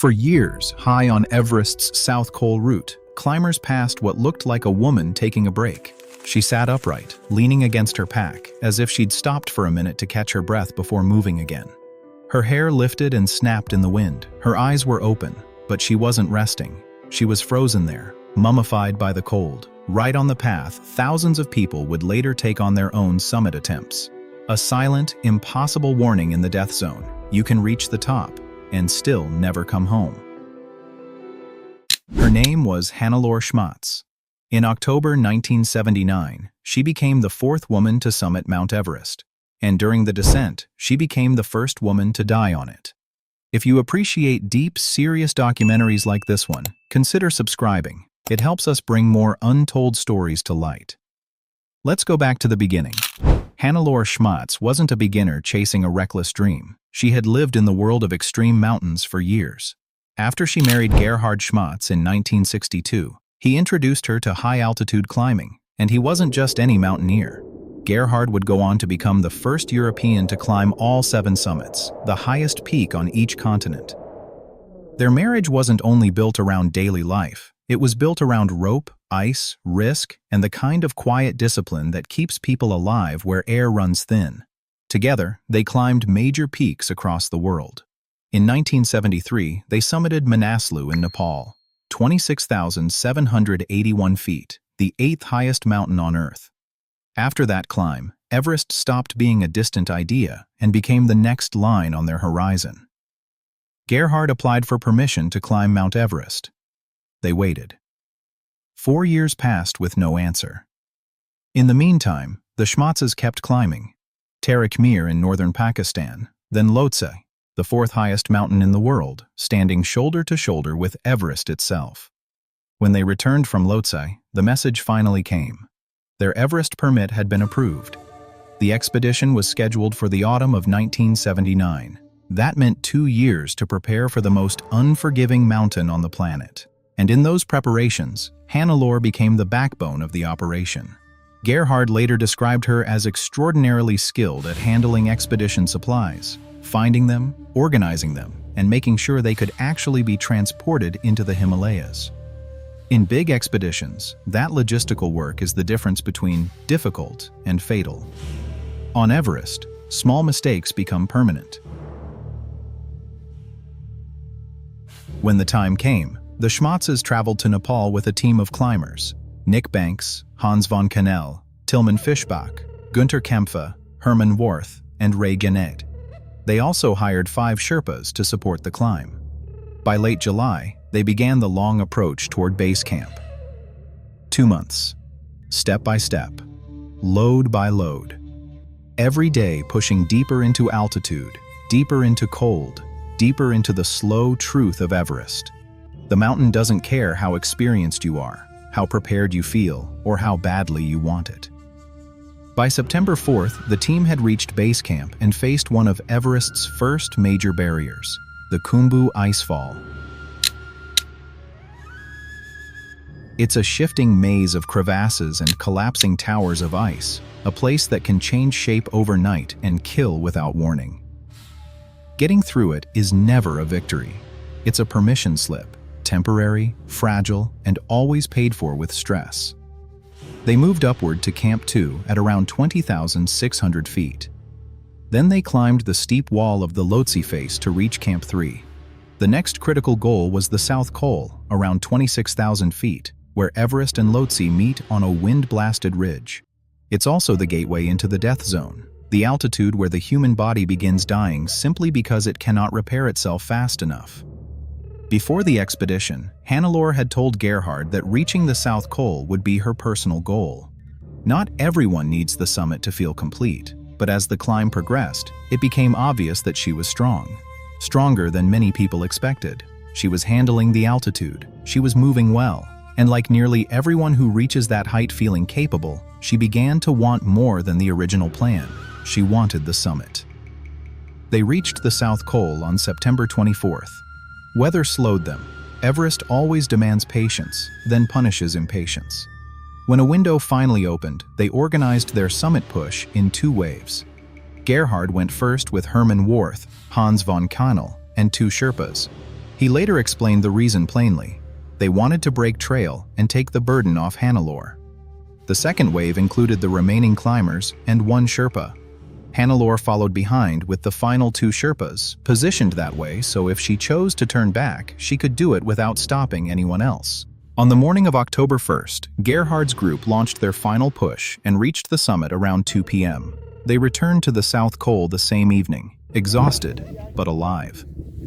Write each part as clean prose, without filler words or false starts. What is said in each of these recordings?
For years, high on Everest's South Col route, climbers passed what looked like a woman taking a break. She sat upright, leaning against her pack, as if she'd stopped for a minute to catch her breath before moving again. Her hair lifted and snapped in the wind. Her eyes were open, but she wasn't resting. She was frozen there, mummified by the cold, right on the path thousands of people would later take on their own summit attempts. A silent, impossible warning in the death zone. You can reach the top and still never come home. Her name was Hannelore Schmatz. In October 1979, she became the fourth woman to summit Mount Everest, and during the descent, she became the first woman to die on it. If you appreciate deep, serious documentaries like this one, consider subscribing. It helps us bring more untold stories to light. Let's go back to the beginning. Hannelore Schmatz wasn't a beginner chasing a reckless dream. She had lived in the world of extreme mountains for years. After she married Gerhard Schmatz in 1962, he introduced her to high-altitude climbing, and he wasn't just any mountaineer. Gerhard would go on to become the first European to climb all 7 summits, the highest peak on each continent. Their marriage wasn't only built around daily life. It was built around rope, ice, risk, and the kind of quiet discipline that keeps people alive where air runs thin. Together, they climbed major peaks across the world. In 1973, they summited Manaslu in Nepal, 26,781 feet, the 8th highest mountain on Earth. After that climb, Everest stopped being a distant idea and became the next line on their horizon. Gerhard applied for permission to climb Mount Everest. They waited. 4 years passed with no answer. In the meantime, the Schmatzes kept climbing. Tariq Mir in northern Pakistan, then Lhotse, the 4th highest mountain in the world, standing shoulder to shoulder with Everest itself. When they returned from Lhotse, the message finally came. Their Everest permit had been approved. The expedition was scheduled for the autumn of 1979. That meant 2 years to prepare for the most unforgiving mountain on the planet. And in those preparations, Hannelore became the backbone of the operation. Gerhard later described her as extraordinarily skilled at handling expedition supplies, finding them, organizing them, and making sure they could actually be transported into the Himalayas. In big expeditions, that logistical work is the difference between difficult and fatal. On Everest, small mistakes become permanent. When the time came, the Schmatzes traveled to Nepal with a team of climbers: Nick Banks, Hans von Kannel, Tilman Fischbach, Günter Kempfe, Hermann Worth, and Ray Gannett. They also hired 5 Sherpas to support the climb. By late July, they began the long approach toward base camp. 2 months, step by step, load by load. Every day pushing deeper into altitude, deeper into cold, deeper into the slow truth of Everest. The mountain doesn't care how experienced you are, how prepared you feel, or how badly you want it. By September 4th, the team had reached base camp and faced one of Everest's first major barriers, the Khumbu Icefall. It's a shifting maze of crevasses and collapsing towers of ice, a place that can change shape overnight and kill without warning. Getting through it is never a victory. It's a permission slip, temporary, fragile, and always paid for with stress. They moved upward to Camp 2 at around 20,600 feet. Then they climbed the steep wall of the Lhotse face to reach Camp 3. The next critical goal was the South Col, around 26,000 feet, where Everest and Lhotse meet on a wind-blasted ridge. It's also the gateway into the death zone, the altitude where the human body begins dying simply because it cannot repair itself fast enough. Before the expedition, Hannelore had told Gerhard that reaching the South Col would be her personal goal. Not everyone needs the summit to feel complete, but as the climb progressed, it became obvious that she was strong. Stronger than many people expected. She was handling the altitude, she was moving well, and like nearly everyone who reaches that height feeling capable, she began to want more than the original plan. She wanted the summit. They reached the South Col on September 24th. Weather slowed them. Everest always demands patience, then punishes impatience. When a window finally opened, they organized their summit push in 2 waves. Gerhard went first with Hermann Worth, Hans von Kannel, and 2 Sherpas. He later explained the reason plainly. They wanted to break trail and take the burden off Hannelore. The second wave included the remaining climbers and one Sherpa. Hannelore followed behind with the final 2 Sherpas, positioned that way so if she chose to turn back, she could do it without stopping anyone else. On the morning of October 1st, Gerhard's group launched their final push and reached the summit around 2 p.m. They returned to the South Col the same evening, exhausted but alive.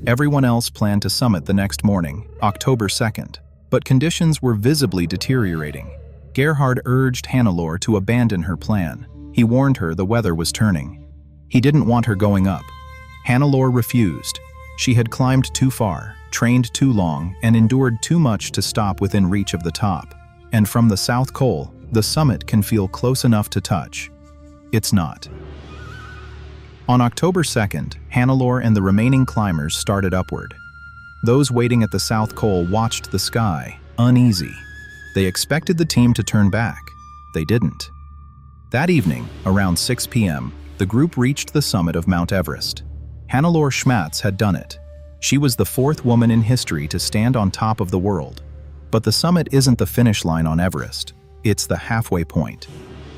Everyone else planned to summit the next morning, October 2nd, but conditions were visibly deteriorating. Gerhard urged Hannelore to abandon her plan. He warned her the weather was turning. He didn't want her going up. Hannelore refused. She had climbed too far, trained too long, and endured too much to stop within reach of the top. And from the South Col, the summit can feel close enough to touch. It's not. On October 2nd, Hannelore and the remaining climbers started upward. Those waiting at the South Col watched the sky, uneasy. They expected the team to turn back. They didn't. That evening, around 6 p.m., the group reached the summit of Mount Everest. Hannelore Schmatz had done it. She was the 4th woman in history to stand on top of the world. But the summit isn't the finish line on Everest. It's the halfway point.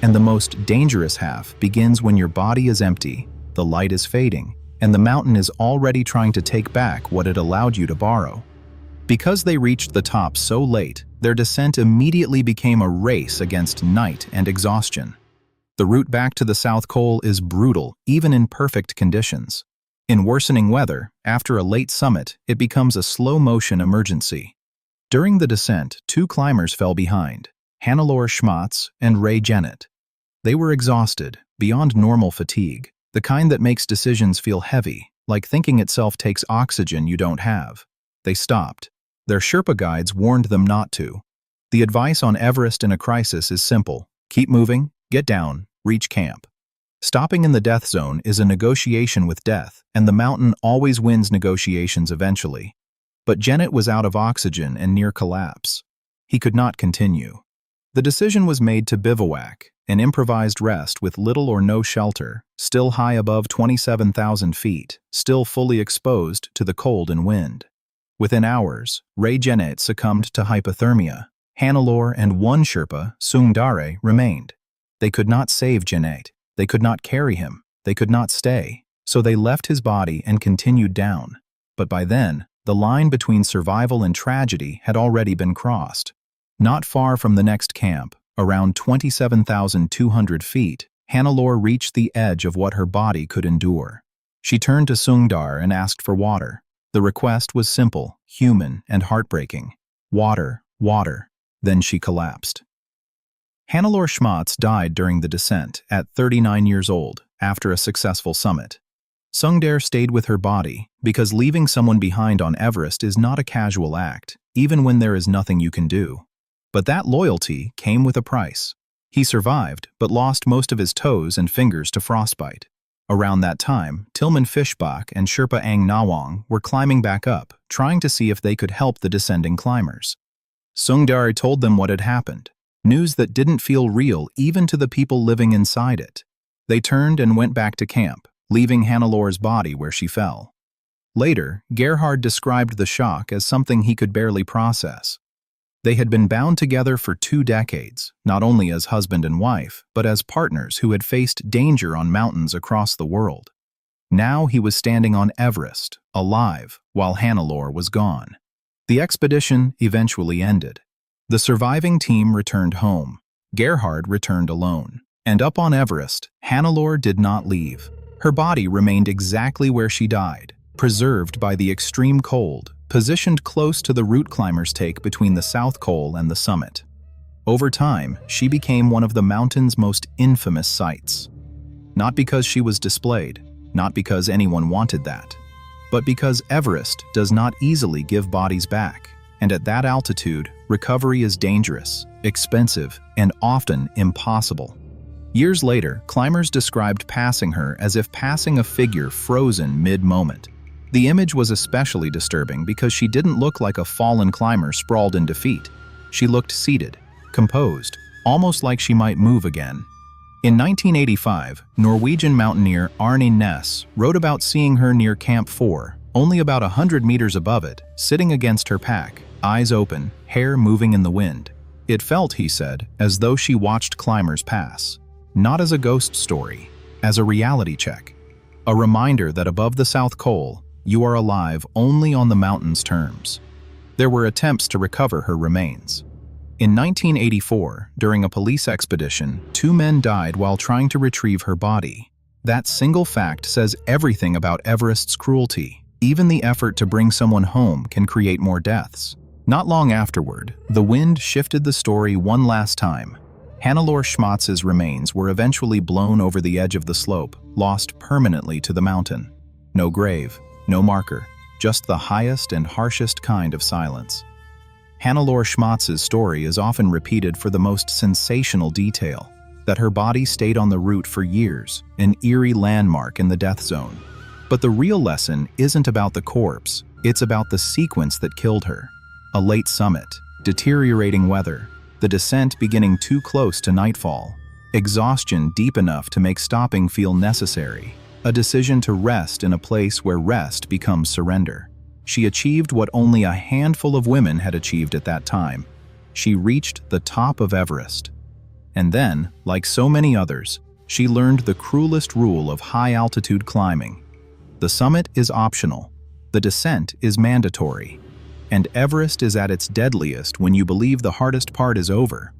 And the most dangerous half begins when your body is empty, the light is fading, and the mountain is already trying to take back what it allowed you to borrow. Because they reached the top so late, their descent immediately became a race against night and exhaustion. The route back to the South Col is brutal, even in perfect conditions. In worsening weather, after a late summit, it becomes a slow-motion emergency. During the descent, 2 climbers fell behind, Hannelore Schmatz and Ray Jennett. They were exhausted, beyond normal fatigue, the kind that makes decisions feel heavy, like thinking itself takes oxygen you don't have. They stopped. Their Sherpa guides warned them not to. The advice on Everest in a crisis is simple: keep moving, get down, reach camp. Stopping in the death zone is a negotiation with death, and the mountain always wins negotiations eventually. But Jennett was out of oxygen and near collapse. He could not continue. The decision was made to bivouac, an improvised rest with little or no shelter, still high above 27,000 feet, still fully exposed to the cold and wind. Within hours, Ray Jennett succumbed to hypothermia. Hannelore and one Sherpa, Sungdare, remained. They could not save Jennett. They could not carry him. They could not stay. So they left his body and continued down. But by then, the line between survival and tragedy had already been crossed. Not far from the next camp, around 27,200 feet, Hannelore reached the edge of what her body could endure. She turned to Sungdare and asked for water. The request was simple, human, and heartbreaking. Water, water. Then she collapsed. Hannelore Schmatz died during the descent at 39 years old, after a successful summit. Sungdare stayed with her body, because leaving someone behind on Everest is not a casual act, even when there is nothing you can do. But that loyalty came with a price. He survived, but lost most of his toes and fingers to frostbite. Around that time, Tilman Fischbach and Sherpa Ang Nawang were climbing back up, trying to see if they could help the descending climbers. Sungdare told them what had happened, news that didn't feel real even to the people living inside it. They turned and went back to camp, leaving Hannelore's body where she fell. Later, Gerhard described the shock as something he could barely process. They had been bound together for 2 decades, not only as husband and wife, but as partners who had faced danger on mountains across the world. Now he was standing on Everest, alive, while Hannelore was gone. The expedition eventually ended. The surviving team returned home. Gerhard returned alone. And up on Everest, Hannelore did not leave. Her body remained exactly where she died, preserved by the extreme cold, positioned close to the route climbers take between the South Col and the summit. Over time, she became one of the mountain's most infamous sights. Not because she was displayed, not because anyone wanted that, but because Everest does not easily give bodies back, and at that altitude, recovery is dangerous, expensive, and often impossible. Years later, climbers described passing her as if passing a figure frozen mid-moment. The image was especially disturbing because she didn't look like a fallen climber sprawled in defeat. She looked seated, composed, almost like she might move again. In 1985, Norwegian mountaineer Arne Næss wrote about seeing her near Camp 4, Only about 100 meters above it, sitting against her pack, eyes open, hair moving in the wind. It felt, he said, as though she watched climbers pass. Not as a ghost story, as a reality check. A reminder that above the South Col, you are alive only on the mountain's terms. There were attempts to recover her remains. In 1984, during a police expedition, 2 men died while trying to retrieve her body. That single fact says everything about Everest's cruelty. Even the effort to bring someone home can create more deaths. Not long afterward, the wind shifted the story one last time. Hannelore Schmatz's remains were eventually blown over the edge of the slope, lost permanently to the mountain. No grave, no marker, just the highest and harshest kind of silence. Hannelore Schmatz's story is often repeated for the most sensational detail, that her body stayed on the route for years, an eerie landmark in the death zone. But the real lesson isn't about the corpse, it's about the sequence that killed her. A late summit, deteriorating weather, the descent beginning too close to nightfall, exhaustion deep enough to make stopping feel necessary, a decision to rest in a place where rest becomes surrender. She achieved what only a handful of women had achieved at that time. She reached the top of Everest. And then, like so many others, she learned the cruelest rule of high-altitude climbing. The summit is optional, the descent is mandatory, and Everest is at its deadliest when you believe the hardest part is over,